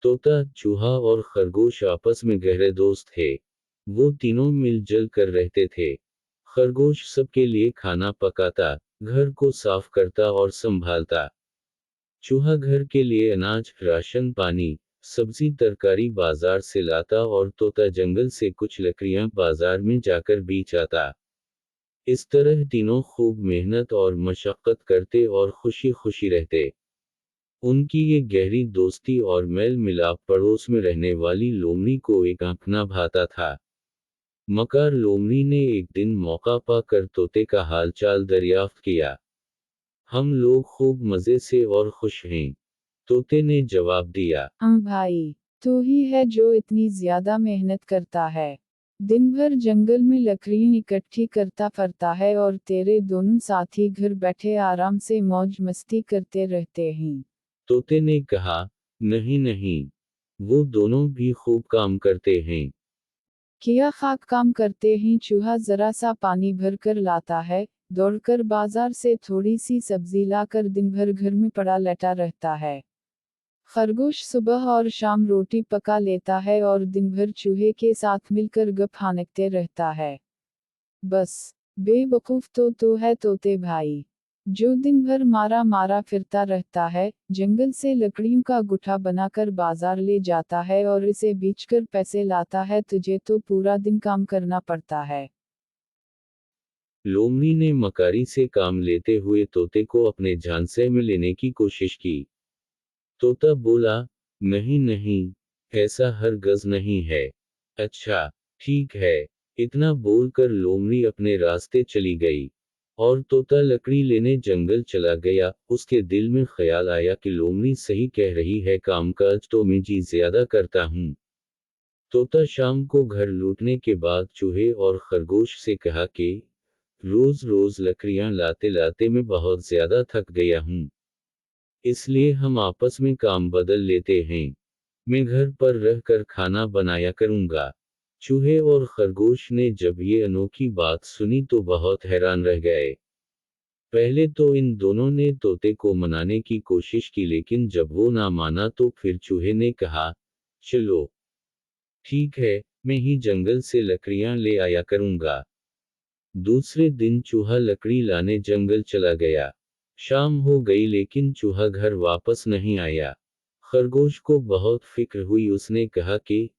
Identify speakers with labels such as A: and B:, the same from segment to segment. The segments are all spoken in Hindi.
A: तोता, चूहा और खरगोश आपस में गहरे दोस्त थे। वो तीनों मिलजुल कर रहते थे। खरगोश सबके लिए खाना पकाता, घर को साफ करता और संभालता। चूहा घर के लिए अनाज, राशन पानी, सब्जी तरकारी बाजार से लाता और तोता जंगल से कुछ लकड़ियां बाजार में जाकर बेच आता। इस तरह तीनों खूब मेहनत और मशक्कत करते और खुशी खुशी रहते। उनकी ये गहरी दोस्ती और मेल मिलाप पड़ोस में रहने वाली लोमड़ी को एक आंख ना भाता था। मकार लोमड़ी ने एक दिन मौका पाकर तोते का हालचाल दरियाफ्त किया। हम लोग खूब मजे से और खुश हैं, तोते ने जवाब दिया।
B: हाँ भाई, तू ही है जो इतनी ज्यादा मेहनत करता है। दिन भर जंगल में लकड़ियां इकट्ठी करता फिरता है और तेरे दोनों साथी घर बैठे आराम से मौज मस्ती करते रहते हैं।
A: तोते ने कहा, नहीं नहीं, वो दोनों भी खूब काम करते हैं।
B: क्या खाक काम करते हैं? चूहा जरा सा पानी भर कर लाता है, दौड़कर बाजार से थोड़ी सी सब्जी लाकर दिन भर घर में पड़ा लेटा रहता है। खरगोश सुबह और शाम रोटी पका लेता है और दिन भर चूहे के साथ मिलकर गप हानकते रहता है। बस, बेवकूफ तो है तोते भाई, जो दिन भर मारा मारा फिरता रहता है, जंगल से लकड़ियों का गुठा बनाकर बाजार ले जाता है और इसे बेचकर पैसे लाता है। तुझे तो पूरा दिन काम करना पड़ता है।
A: लोमड़ी ने मकारी से काम लेते हुए तोते को अपने झांसे में लेने की कोशिश की। तोता बोला, नहीं नहीं, ऐसा हरगज़ नहीं है। अच्छा, ठीक है। इतना बोलकर लोमड़ी अपने रास्ते चली गई। और तोता लकड़ी लेने जंगल चला गया। उसके दिल में ख्याल आया कि लोमड़ी सही कह रही है, कामकाज तो मैं जी ज्यादा करता हूँ। तोता शाम को घर लौटने के बाद चूहे और खरगोश से कहा कि रोज रोज लकड़ियां लाते लाते मैं बहुत ज्यादा थक गया हूँ। इसलिए हम आपस में काम बदल लेते हैं। मैं घर पर रहकर खाना बनाया करूंगा। चूहे और खरगोश ने जब ये अनोखी बात सुनी तो बहुत हैरान रह गए। पहले तो इन दोनों ने तोते को मनाने की कोशिश की, लेकिन जब वो ना माना तो फिर चूहे ने कहा, चलो ठीक है, मैं ही जंगल से लकड़ियां ले आया करूंगा। दूसरे दिन चूहा लकड़ी लाने जंगल चला गया। शाम हो गई लेकिन चूहा घर वापस नहीं आया। खरगोश को बहुत फिक्र हुई। उसने कहा कि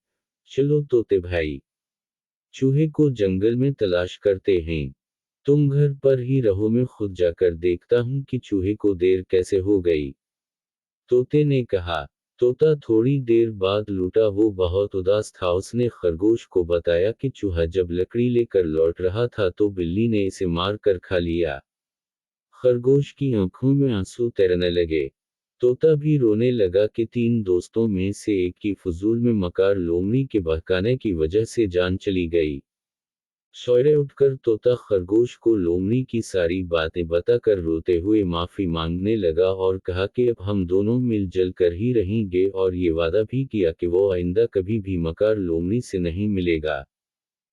A: चलो तोते भाई, चूहे को जंगल में तलाश करते हैं। तुम घर पर ही रहो, मैं खुद जाकर देखता हूँ कि चूहे को देर कैसे हो गई। तोते ने कहा। तोता थोड़ी देर बाद लौटा। वो बहुत उदास था। उसने खरगोश को बताया कि चूहा जब लकड़ी लेकर लौट रहा था तो बिल्ली ने इसे मार कर खा लिया। खरगोश की आंखों में आंसू तैरने लगे। तोता भी रोने लगा कि तीन दोस्तों में से एक की फजूल में मकार लोमड़ी के बहकाने की वजह से जान चली गई। सवेरे उठकर तोता खरगोश को लोमड़ी की सारी बातें बताकर रोते हुए माफी मांगने लगा और कहा कि अब हम दोनों मिलजुल कर ही रहेंगे, और ये वादा भी किया कि वो आइंदा कभी भी मकार लोमड़ी से नहीं मिलेगा।